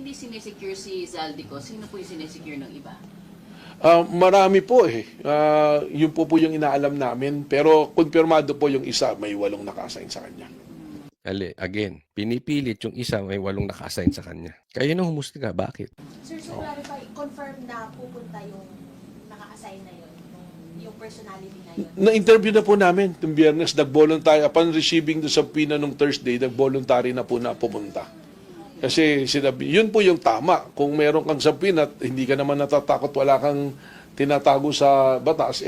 hindi sinesecure si Zaldico, sino po yung sinesecure ng iba? Marami po eh. Yun po yung inaalam namin. Pero kumpirmado po yung isa, may 8 naka-assign sa kanya. Again, pinipilit yung isa may 8 naka-assign sa kanya. Kaya nung humusga, bakit? Sir, so clarify, confirm na pupunta yung naka-assign na yun, yung personality na yun. Na-interview na po namin itong Biyernes, nag-voluntary, upon receiving the subpoena nung Thursday, nag-voluntary na po na pumunta. Kasi sinabi, yun po yung tama. Kung meron kang subpoena at hindi ka naman natatakot, wala kang tinatago sa batas,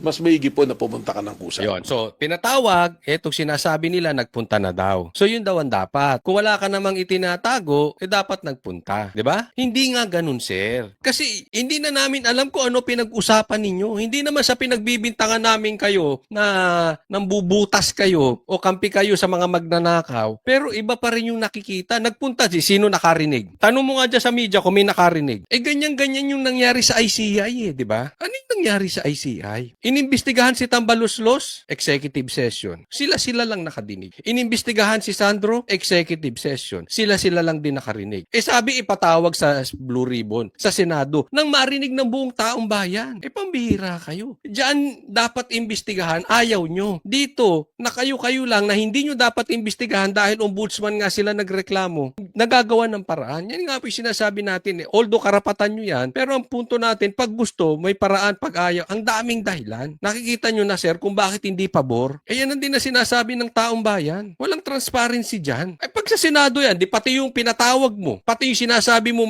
mas maigi po na pumunta ka ng kusa. Yun. So, pinatawag, etong sinasabi nila, nagpunta na daw. So, yun daw ang dapat. Kung wala ka namang itinatago, dapat nagpunta. Di ba? Hindi nga ganun, sir. Kasi, hindi na namin alam kung ano pinag-usapan ninyo. Hindi naman sa pinagbibintangan namin kayo na nambubutas kayo o kampi kayo sa mga magnanakaw. Pero, iba pa rin yung nakikita. Nagpunta, sino nakarinig? Tanong mo nga dyan sa media kung may nakarinig. Ganyan-ganyan yung nangyari sa ICI, di ba? Ano yung nangyari sa ICI? Inimbestigahan si Tambaluslos, executive session. Sila lang nakadinig. Inimbestigahan si Sandro, executive session. Sila lang din nakarinig. Sabi ipatawag sa Blue Ribbon, sa Senado, nang marinig ng buong taong bayan. Pambihira kayo. Diyan dapat imbestigahan, ayaw nyo. Dito, na kayo-kayo lang na hindi nyo dapat imbestigahan dahil ombudsman nga sila nagreklamo, nagagawa ng paraan. Yan nga po yung sinasabi natin. Although karapatan nyo yan, pero ang punto natin, pag gusto, may paraan, pag ayaw, ang daming dahilan. Nakikita nyo na, sir, kung bakit hindi pabor. Yan ang din na sinasabi ng taong bayan. Walang transparency dyan. Pag sa Senado yan, di pati yung pinatawag mo, pati yung sinasabi mo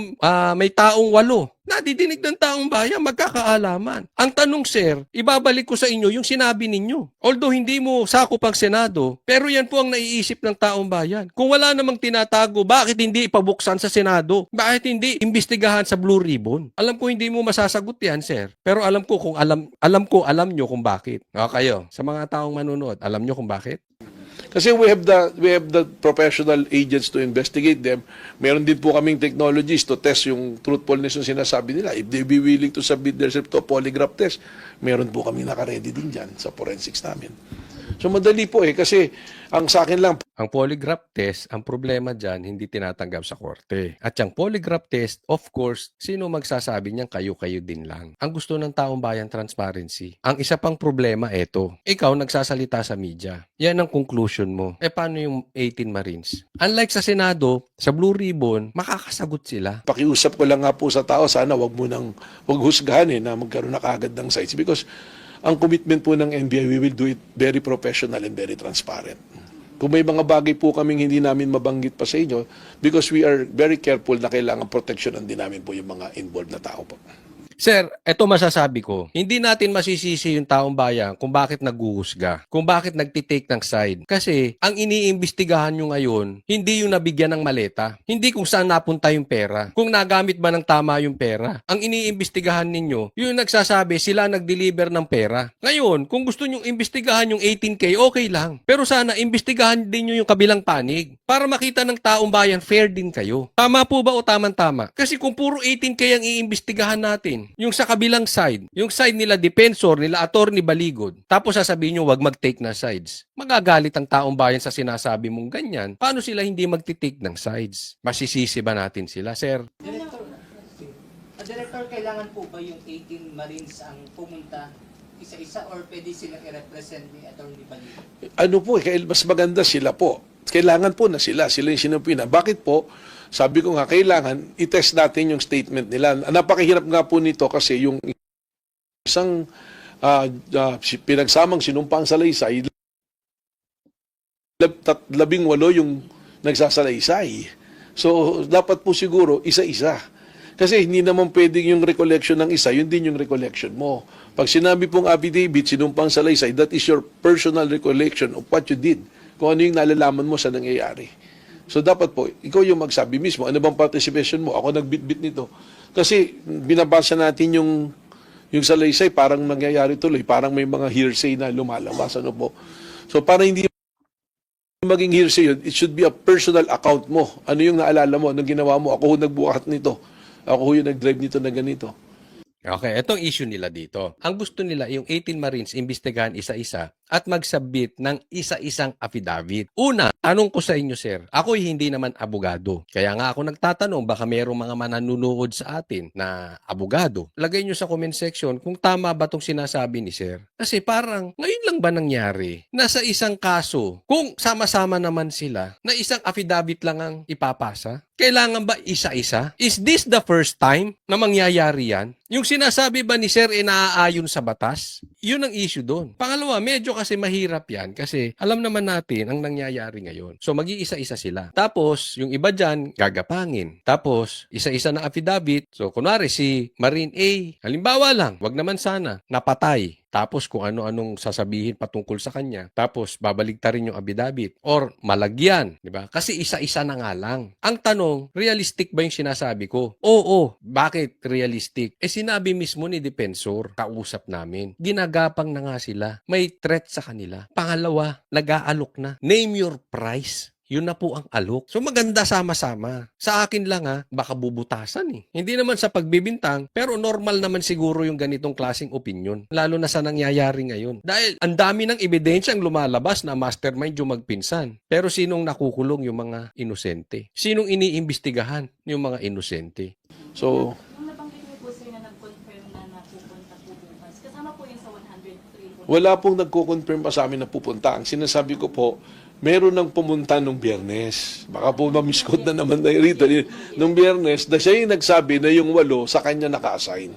may taong 8, nadidinig ng taong bayan, magkakaalaman. Ang tanong, sir, ibabalik ko sa inyo yung sinabi ninyo. Although hindi mo sakop ang Senado, pero yan po ang naiisip ng taong bayan. Kung wala namang tinatago, bakit hindi ipabuksan sa Senado? Bakit hindi imbestigahan sa Blue Ribbon? Alam ko hindi mo masasagot yan, sir. Pero alam ko kung alam nyo kung bakit. Kayo, sa mga taong manunood, alam nyo kung bakit? Kasi we have the professional agents to investigate them. Meron din po kaming technologies to test yung truthfulness ng sinasabi nila. If they be willing to submit themselves to a polygraph test, meron po kami naka-ready din dyan sa forensics namin. So madali po kasi ang sa akin lang, Ang polygraph test, ang problema dyan, hindi tinatanggap sa korte. At yung polygraph test, of course, sino magsasabi niyan, kayo-kayo din lang. Ang gusto ng taong bayan, transparency. Ang isa pang problema, eto. Ikaw nagsasalita sa media. Yan ang conclusion mo. Paano yung 18 Marines? Unlike sa Senado, sa Blue Ribbon, makakasagot sila. pakiusap ko lang nga po sa tao, sana wag husgahan na magkaroon na kaagad ng sites because ang commitment po ng NBI, we will do it very professional and very transparent. Kung may mga bagay po kaming hindi namin mabanggit pa sa inyo because we are very careful na kailangan proteksyonan din namin po yung mga involved na tao po. Sir, eto masasabi ko, hindi natin masisisi yung taong bayan kung bakit naghuhusga, kung bakit nagtitake ng side. Kasi ang iniimbestigahan nyo ngayon, hindi yung nabigyan ng maleta, hindi kung saan napunta yung pera, kung nagamit ba ng tama yung pera. Ang iniimbestigahan ninyo, yung nagsasabi sila nag-deliver ng pera. Ngayon, kung gusto nyo imbestigahan yung 18K, okay lang. Pero sana imbestigahan din nyo yung kabilang panig para makita ng taong bayan, fair din kayo. Tama po ba o tamang-tama? Kasi kung puro 18K ang iimbestigahan natin, yung sa kabilang side, yung side nila defensor, nila attorney Baligod, tapos sasabihin nyo wag mag-take na sides. Magagalit ang taong bayan sa sinasabi mong ganyan. Paano sila hindi mag-take ng sides? Masisisi ba natin sila, sir? Director, kailangan po ba yung 18 Marines ang pumunta isa-isa or pwede silang i-represent ni Atty. Baligod? Mas maganda sila po. Kailangan po na sila yung sinupina. Bakit po? Sabi ko nga, kailangan i-test natin yung statement nila. Napakahirap nga po nito kasi yung isang pinagsamang sinumpang salaysay, 18 yung nagsasalaysay. So, dapat po siguro isa-isa. Kasi hindi naman pwedeng yung recollection ng isa, yun din yung recollection mo. Pag sinabi pong affidavit, sinumpang salaysay, that is your personal recollection of what you did. Kung ano yung nalalaman mo sa nangyayari. So dapat po, ikaw yung magsabi mismo, ano bang participation mo? Ako nagbitbit nito. Kasi binabasa natin yung salaysay, parang nangyayari tuloy, parang may mga hearsay na lumalabas. Ano po? So para hindi maging hearsay yun, it should be a personal account mo. Ano yung naalala mo, anong ginawa mo? Ako ho nagbuhat nito. Ako ho yung nag-drive nito na ganito. Okay, itong issue nila dito. Ang gusto nila, yung 18 Marines, imbestigahan isa-isa. at mag-submit ng isa-isang affidavit. Una, tanong ko sa inyo, sir, ako'y hindi naman abogado. Kaya nga ako nagtatanong, baka mayroong mga manonood sa atin na abogado. Lagay nyo sa comment section kung tama ba itong sinasabi ni sir. Kasi parang, ngayon lang ba nangyari na sa isang kaso, kung sama-sama naman sila, na isang affidavit lang ang ipapasa? Kailangan ba isa-isa? Is this the first time na mangyayari yan? Yung sinasabi ba ni Sir naaayon sa batas? Yun ang issue doon. Pangalawa, medyo kasi mahirap yan kasi alam naman natin ang nangyayari ngayon. So mag-iisa-isa sila. Tapos, yung iba dyan, gagapangin. Tapos, isa-isa na affidavit. So, kunwari si Marine A, halimbawa lang, wag naman sana, napatay. Tapos kung ano-anong sasabihin patungkol sa kanya. Tapos babaligtarin yung affidavit. Or malagyan. Di ba? Kasi isa-isa na nga lang. Ang tanong, realistic ba yung sinasabi ko? Oo. Bakit realistic? Sinabi mismo ni Defensor, kausap namin. Ginagapang na nga sila. May threat sa kanila. Pangalawa, nag-aalok na. Name your price. Yun na po ang alok. So maganda sama-sama. Sa akin lang baka bubutasan eh. Hindi naman sa pagbibintang, pero normal naman siguro yung ganitong klaseng opinion. Lalo na sa nangyayari ngayon. Dahil ang dami ng ebidensya ang lumalabas na mastermind yung magpinsan. Pero sinong nakukulong yung mga inosente? Sinong iniimbestigahan yung mga inosente? So, Nung nabanggit niyo po sir na nag-confirm na napupunta po bukas, kasama po yung sa 103 po. wala pong nagko-confirm pa sa amin na pupunta. Ang sinasabi ko po, meron nang pumunta nung Biyernes. Baka po mamiskot na naman tayo rito. Nung Biyernes, na siya yung nagsabi na yung 8 sa kanya naka-assign.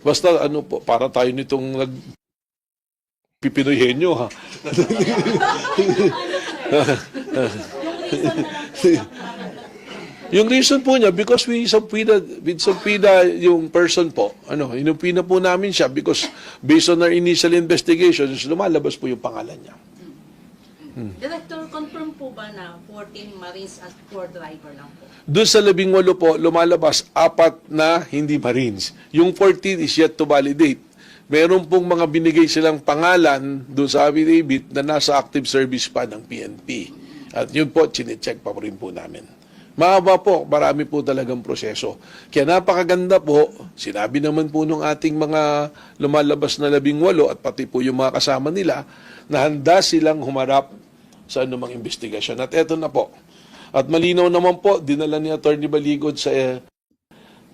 Basta ano po, para tayo nitong pipinoyhenyo ha. Yung reason po niya, because with subpoena yung person po, inupina po namin siya because based on our initial investigations, lumalabas po yung pangalan niya. Director, confirm po ba na 14 Marines at 4 driver lang po? Doon sa 18 po, lumalabas 4 na hindi Marines. Yung 14 is yet to validate. Meron pong mga binigay silang pangalan doon sa affidavit na nasa active service pa ng PNP. At yun po, chinecheck pa rin po namin. Mahaba po, marami po talagang proseso. Kaya napakaganda po, sinabi naman po nung ating mga lumalabas na 18 at pati po yung mga kasama nila na handa silang humarap sa anumang investigasyon. At eto na po. At malinaw naman po, dinala ni Atty. Baligod sa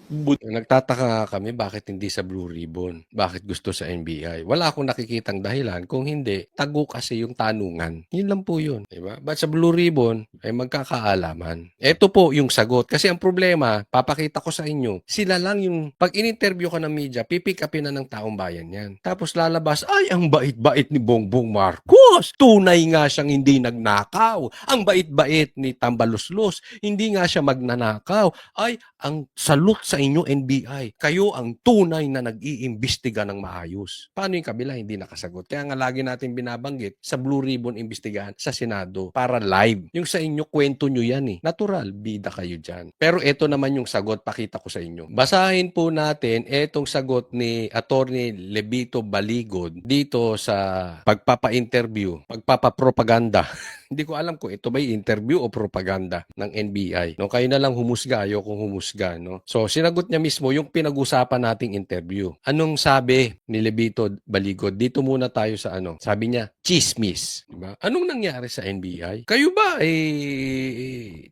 Nagtataka kami bakit hindi sa Blue Ribbon, bakit gusto sa NBI. Wala akong nakikitang dahilan, kung hindi, tago kasi yung tanungan. Yun lang po yun. Diba? But sa Blue Ribbon, ay magkakaalaman. Ito po yung sagot. Kasi ang problema, papakita ko sa inyo, sila lang yung, pag in-interview ka ng media, pipick upin na ng taong bayan yan. Tapos lalabas, ay, ang bait-bait ni Bongbong Marcos. Tunay nga siyang hindi nagnakaw. Ang bait-bait ni Tambaluslos, hindi nga siya magnanakaw. Ay, ang salute sa inyo NBI. Kayo ang tunay na nag-iimbestiga ng maayos. Paano yung kabila hindi nakasagot? Kaya nga lagi natin binabanggit sa Blue Ribbon imbestigahan sa Senado para live. Yung sa inyo, kwento nyo yan eh. Natural, bida kayo dyan. Pero ito naman yung sagot, pakita ko sa inyo. Basahin po natin etong sagot ni Atty. Levito Baligod dito sa pagpapa-interview, pagpapa-propaganda. Hindi ko alam kung ito ba interview o propaganda ng NBI. No, kayo na lang humusga, ayokong humusga, no. So sinagot niya mismo yung pinag-usapan nating interview. Anong sabi ni Levito Baligod? Dito muna tayo sa Sabi niya, chismis, di ba? Anong nangyari sa NBI? Kayo ba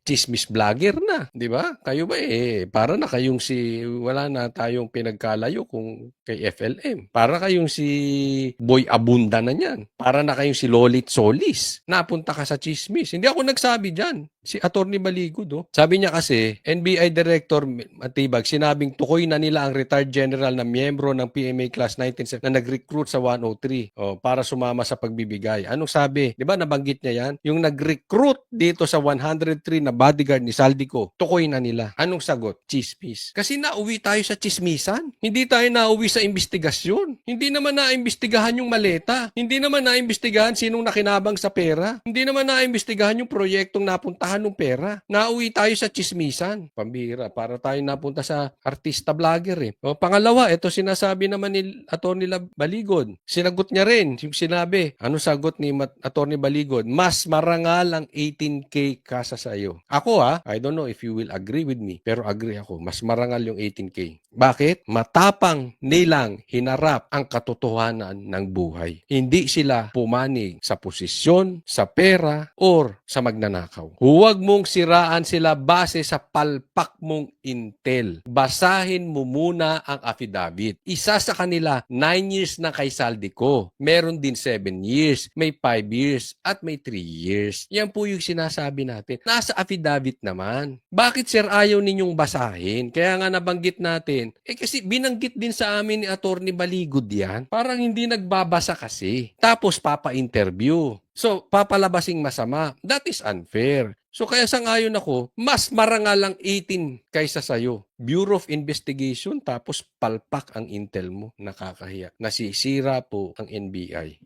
chismis vlogger na, di ba? Kayo ba para na kayong wala na tayong pinagkalayo kung kay FLM. Para kayong si Boy Abunda na niyan. Para na kayong si Lolit Solis. Napunta ka sa chismis. Hindi ako nagsabi dyan. Si Atty. Baligod, Sabi niya kasi, NBI Director Matibag, sinabing tukoy na nila ang retired general na miyembro ng PMA Class 19 na nag-recruit sa 103 para sumama sa pagbibigay. Anong sabi? Di ba nabanggit niya yan? Yung nag-recruit dito sa 103 na bodyguard ni Saldico, tukoy na nila. Anong sagot? Chismis. Kasi nauwi tayo sa chismisan. Hindi tayo nauwi sa investigasyon. Hindi naman naimbestigahan yung maleta. Hindi naman naimbestigahan sinong nakinabang sa pera. Hindi naman naimbestigahan yung proyektong napuntahan ng pera. Nauwi tayo sa chismisan. Pambira, para tayo napunta sa artista vlogger Pangalawa, ito sinasabi naman ni Atty. Baligod. Sinagot niya rin yung sinabi. Ano sagot ni Atty. Baligod? Mas marangal ang 18K kasa sa iyo. Ako I don't know if you will agree with me, pero agree ako, mas marangal yung 18K. Bakit? Matapang nilang hinarap ang katotohanan ng buhay. Hindi sila pumanig sa posisyon, sa pera, or sa magnanakaw. Huwag mong siraan sila base sa palpak mong intel. Basahin mo muna ang affidavit. Isa sa kanila, 9 years na kay Saldico. Meron din 7 years, may 5 years, at may 3 years. Yan po yung sinasabi natin. Nasa affidavit naman. Bakit sir ayaw ninyong basahin? Kaya nga nabanggit natin, kasi binanggit din sa amin ni Attorney Baligod yan. Parang hindi nagbabasa kasi. Tapos papa-interview. So, papalabasing masama. That is unfair. So, kaya sangayon ako, mas marangal ang 18 kaysa sa'yo. Bureau of Investigation, tapos palpak ang intel mo. Nakakahiya. Nasisira po ang NBI.